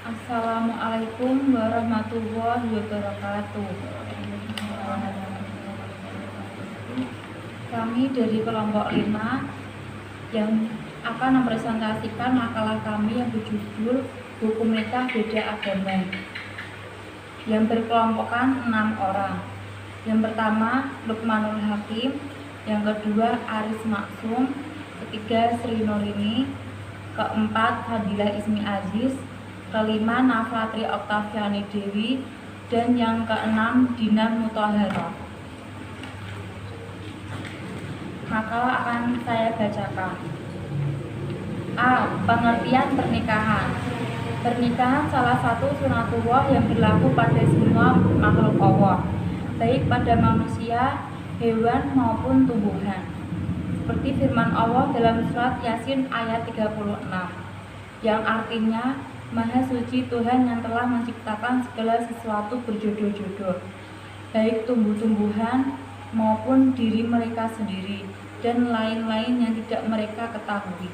Assalamualaikum warahmatullahi wabarakatuh. Kami dari kelompok 5 yang akan mempresentasikan makalah kami yang berjudul Hukum Nikah Beda Agama, yang berkelompokkan 6 orang. Yang pertama Lukmanul Hakim, yang kedua Aris Maksum, ketiga Sri Nurini, keempat Fadilah Ismi Aziz, kelima Naflatri Oktaviani Dewi, dan yang keenam Dinar Mutahharah. Makalah akan saya bacakan. A. Pengertian pernikahan. Pernikahan salah satu sunatullah yang berlaku pada semua makhluk Allah, baik pada manusia, hewan maupun tumbuhan. Seperti firman Allah dalam surat Yasin ayat 36, yang artinya Maha Suci Tuhan yang telah menciptakan segala sesuatu berjodoh-jodoh, baik tumbuh-tumbuhan maupun diri mereka sendiri, dan lain-lain yang tidak mereka ketahui.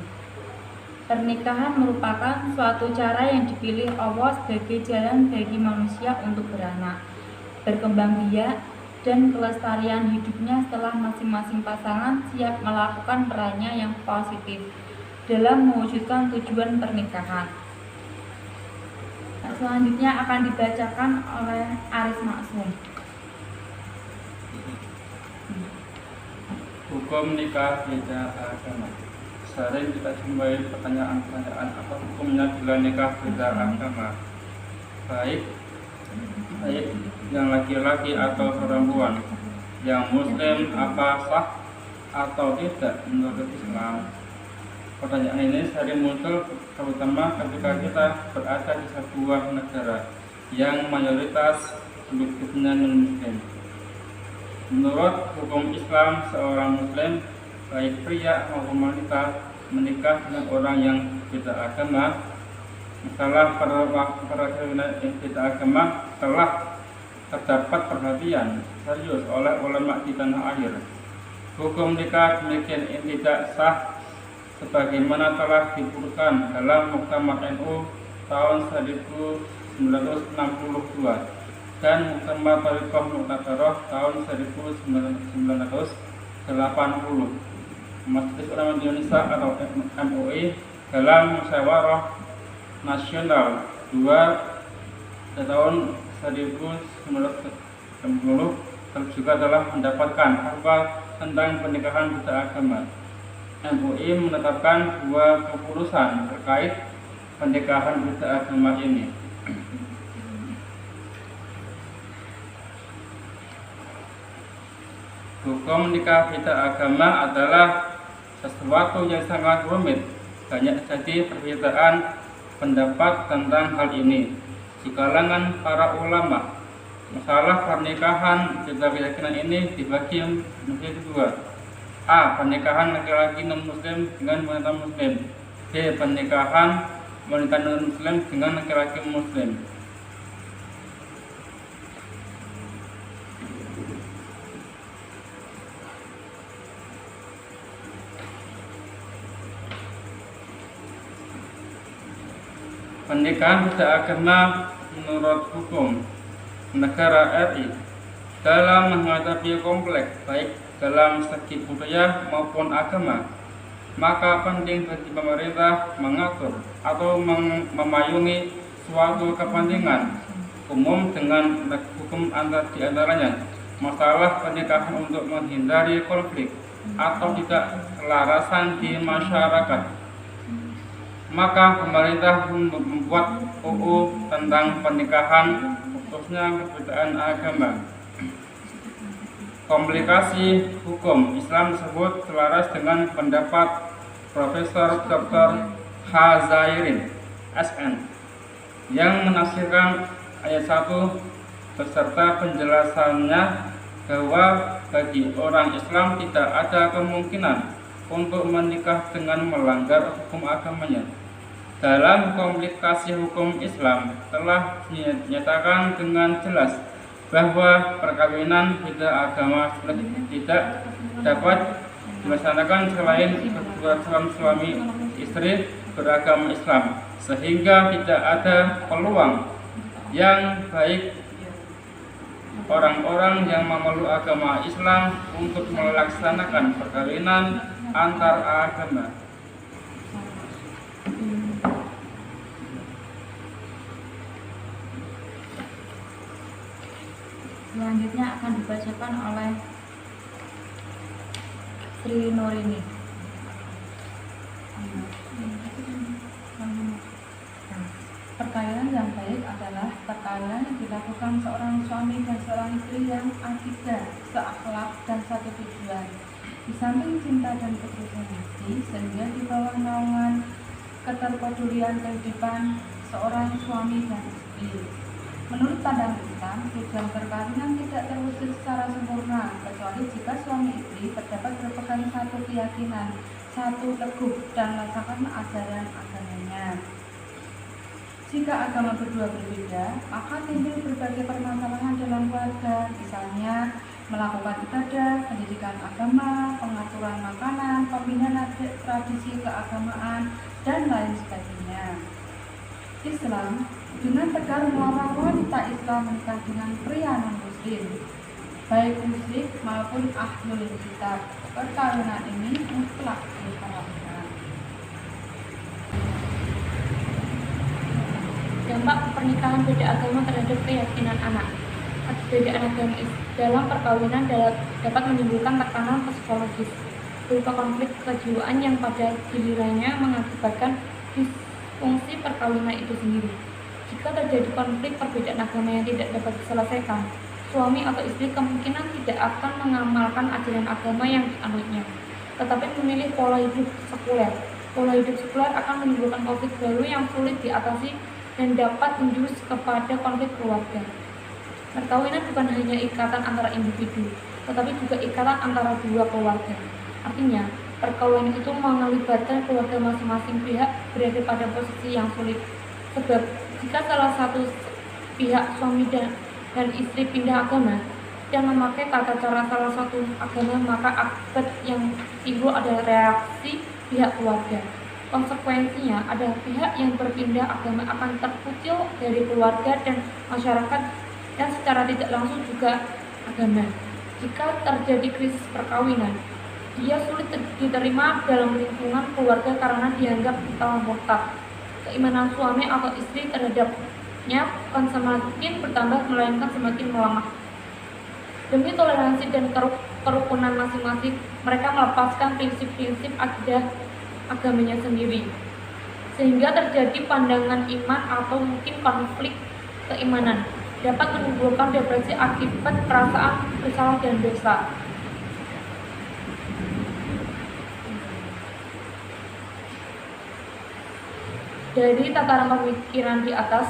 Pernikahan merupakan suatu cara yang dipilih Allah sebagai jalan bagi manusia untuk beranak, berkembang biak, dan kelestarian hidupnya setelah masing-masing pasangan siap melakukan perannya yang positif dalam mewujudkan tujuan pernikahan. Selanjutnya akan dibacakan oleh Aris Maksum. Hukum nikah beda agama. Sering kita jumpai pertanyaan-pertanyaan apa hukumnya bila nikah beda agama, baik yang laki-laki atau perempuan, yang muslim apa sah atau tidak menurut Islam. Pertanyaan ini sering muncul terutama ketika kita berada di sebuah negara yang mayoritas penduduknya non-muslim. Menurut hukum Islam, seorang muslim, baik pria maupun wanita, menikah dengan orang yang beda agama. Masalah perkawinan yang beda agama telah terdapat perhatian serius oleh ulama di tanah air. Hukum nikah demikian ini tidak sah sebagaimana telah diputuskan dalam Muktamar NU tahun 1962 dan Muktamar Thariqah Mu'tabarah tahun 1980. Majelis Ulama Indonesia atau MUI dalam Musyawarah Nasional 2 tahun 1990 juga telah mendapatkan fatwa tentang pernikahan beda agama. MUI menetapkan 2 keputusan terkait pernikahan beda agama ini. Hukum nikah beda agama adalah sesuatu yang sangat rumit. Banyak jadi perbedaan pendapat tentang hal ini di kalangan para ulama. Masalah pernikahan beda keyakinan ini dibagi menjadi 2. A. Pernikahan laki-laki non-muslim dengan wanita muslim. B. Pernikahan wanita non-muslim dengan laki-laki muslim. Pernikahan beda agama menurut hukum negara RI dalam menghadapi konflik baik dalam segi budaya maupun agama, maka penting bagi pemerintah mengatur atau memayungi suatu kepentingan umum dengan hukum di antaranya masalah pernikahan untuk menghindari konflik atau tidak kelarasan di masyarakat. Maka pemerintah membuat UU tentang pernikahan khususnya perbedaan agama. Komplikasi hukum Islam tersebut selaras dengan pendapat Profesor Dr. H. Zairin SN yang menafsirkan ayat 1 beserta penjelasannya bahwa bagi orang Islam tidak ada kemungkinan untuk menikah dengan melanggar hukum agamanya. Dalam komplikasi hukum Islam telah dinyatakan dengan jelas bahwa perkawinan beda agama tidak dapat dilaksanakan selain kedua calon suami istri beragama Islam, sehingga tidak ada peluang yang baik orang-orang yang memeluk agama Islam untuk melaksanakan perkawinan antar agama. Selanjutnya akan dibacakan oleh Sri Nurini. Perkawinan yang baik adalah perkawinan yang dilakukan seorang suami dan seorang istri yang akidah, seakhlak, dan satu tujuan. Di samping cinta dan ketulusan hati, sehingga di bawah naungan keterpedulian kehidupan seorang suami dan istri. Menurut pandangan Islam, tujuan perkawinan tidak terwujud secara sempurna, kecuali jika suami istri terdapat berpegang satu keyakinan, satu teguh, dan merasakan ajaran agamanya. Jika agama berdua berbeda, maka timbul berbagai permasalahan dalam keluarga, misalnya melakukan ibadah, pendidikan agama, pengaturan makanan, pembinaan tradisi keagamaan, dan lain sebagainya. Islam dengan tegar melarang wanita Islam menikah dengan pria non-muslim, baik musyrik maupun ahlul kitab. Perkawinan ini mutlak diharamkan. Dampak pernikahan beda agama terhadap keyakinan anak. Perbedaan agama dalam perkawinan dapat menimbulkan tekanan psikologis berupa konflik kejiwaan yang pada gilirannya mengakibatkan disfungsi perkawinan itu sendiri. Jika terjadi konflik perbedaan agama yang tidak dapat diselesaikan, suami atau istri kemungkinan tidak akan mengamalkan ajaran agama yang dianutnya, tetapi memilih pola hidup sekuler. Pola hidup sekuler akan menimbulkan konflik baru yang sulit diatasi dan dapat menjurus kepada konflik keluarga. Perkawinan bukan hanya ikatan antara individu, tetapi juga ikatan antara dua keluarga. Artinya, perkawinan itu melibatkan keluarga masing-masing pihak berada pada posisi yang sulit. Sebab, jika salah satu pihak suami dan istri pindah agama dan memakai tata cara salah satu agama, maka akibat yang timbul adalah reaksi pihak keluarga. Konsekuensinya adalah pihak yang berpindah agama akan terkucil dari keluarga dan masyarakat, dan secara tidak langsung juga agama. Jika terjadi krisis perkawinan, dia sulit diterima dalam lingkungan keluarga karena dianggap telah murtad. Keimanan suami atau istri terhadapnya bukan semakin bertambah, melainkan semakin melemah. Demi toleransi dan kerukunan masing-masing, mereka melepaskan prinsip-prinsip akidah agamanya sendiri, sehingga terjadi pandangan iman atau mungkin konflik keimanan, dapat menimbulkan depresi akibat perasaan bersalah dan dosa. Dari tataran pemikiran di atas,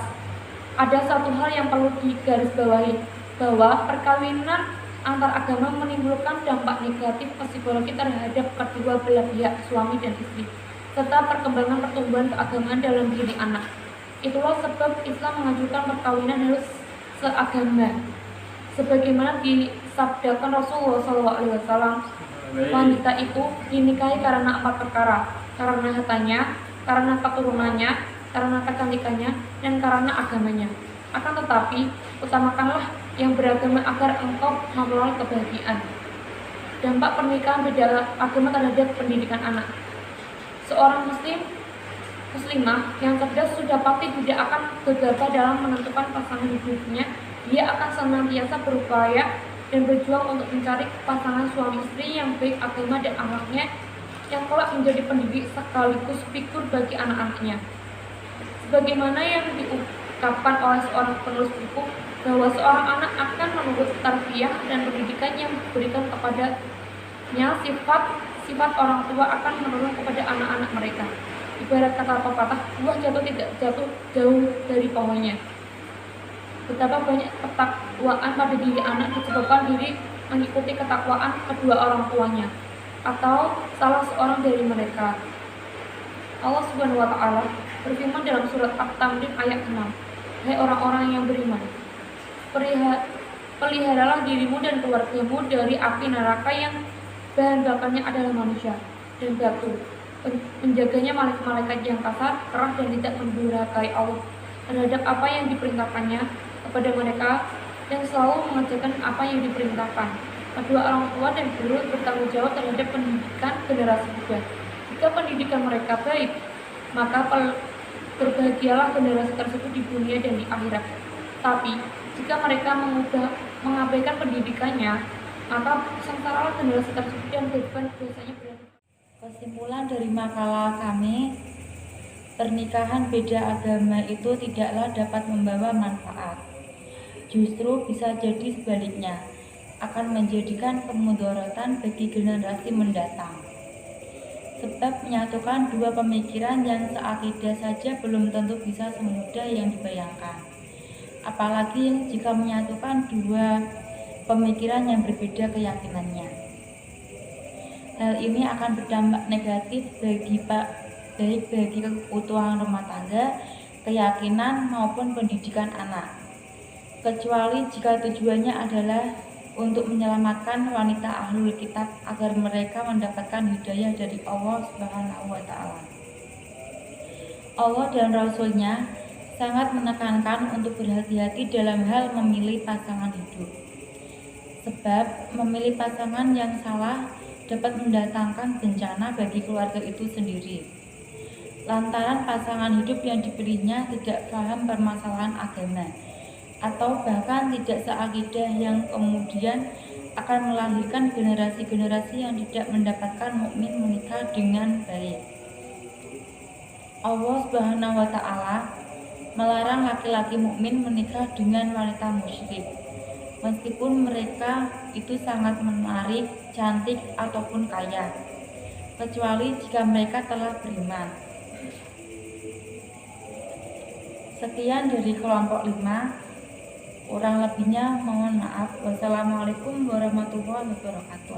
ada satu hal yang perlu digarisbawahi, bahwa perkawinan antar agama menimbulkan dampak negatif psikologi terhadap kedua belah pihak, suami dan istri, serta perkembangan pertumbuhan keagamaan dalam diri anak. Itulah sebab Islam menganjurkan perkawinan harus seagama. Sebagaimana disabdakan Rasulullah SAW, wanita itu dinikahi karena 4 perkara: karena hartanya, karena keturunannya, karena kecantikannya, dan karena agamanya. Akan tetapi, utamakanlah yang beragama agar engkau memperoleh kebahagiaan. Dampak pernikahan beda agama terhadap pendidikan anak. Seorang muslimah yang cerdas sudah pasti tidak akan gegabah dalam menentukan pasangan hidupnya. Dia akan senantiasa berupaya dan berjuang untuk mencari pasangan suami istri yang baik agama dan akhlaknya, yang kelak menjadi pendidik sekaligus figur bagi anak-anaknya. Sebagaimana yang diungkapkan oleh seorang penulis buku, bahwa seorang anak akan menurut tarbiyah dan pendidikan yang diberikan kepadanya, sifat orang tua akan menurun kepada anak-anak mereka. Ibarat kata pepatah, buah jatuh tidak jatuh jauh dari pohonnya. Betapa banyak ketakwaan pada diri anak disebabkan diri mengikuti ketakwaan kedua orang tuanya atau salah seorang dari mereka. Allah Subhanahu wa Ta'ala berfirman dalam surat At-Tamrin ayat 6, "Hai orang-orang yang beriman, peliharalah dirimu dan keluargamu dari api neraka yang bahan bakarnya adalah manusia dan batu. menjaganya malaikat-malaikat yang kasar, keras dan tidak mendurhakai Allah terhadap apa yang diperintahkannya kepada mereka dan selalu mengerjakan apa yang diperintahkan. Kedua orang tua dan guru bertanggung jawab terhadap pendidikan generasi muda. Jika pendidikan mereka baik, maka berbahagialah generasi tersebut di dunia dan di akhirat. Tapi jika mereka mengabaikan pendidikannya, maka sengsaralah generasi tersebut dan beban dosanya berat. Kesimpulan dari makalah kami, pernikahan beda agama itu tidaklah dapat membawa manfaat. Justru bisa jadi sebaliknya, akan menjadikan kemudaratan bagi generasi mendatang. Sebab menyatukan dua pemikiran yang seakidah saja belum tentu bisa semudah yang dibayangkan. Apalagi jika menyatukan dua pemikiran yang berbeda keyakinannya. Hal ini akan berdampak negatif baik bagi keutuhan rumah tangga, keyakinan maupun pendidikan anak. Kecuali jika tujuannya adalah untuk menyelamatkan wanita ahlul kitab agar mereka mendapatkan hidayah dari Allah Subhanahu wa Ta'ala. Allah dan Rasul-Nya sangat menekankan untuk berhati-hati dalam hal memilih pasangan hidup. Sebab memilih pasangan yang salah dapat mendatangkan bencana bagi keluarga itu sendiri. Lantaran pasangan hidup yang dipilihnya tidak paham permasalahan agama, atau bahkan tidak seakidah yang kemudian akan melahirkan generasi-generasi yang tidak mendapatkan mukmin menikah dengan baik. Allah Subhanahu wa Ta'ala melarang laki-laki mukmin menikah dengan wanita musyrik, meskipun mereka itu sangat menarik, cantik ataupun kaya, kecuali jika mereka telah beriman. Sekian dari kelompok 5. Kurang lebihnya mohon maaf. Wassalamualaikum warahmatullahi wabarakatuh.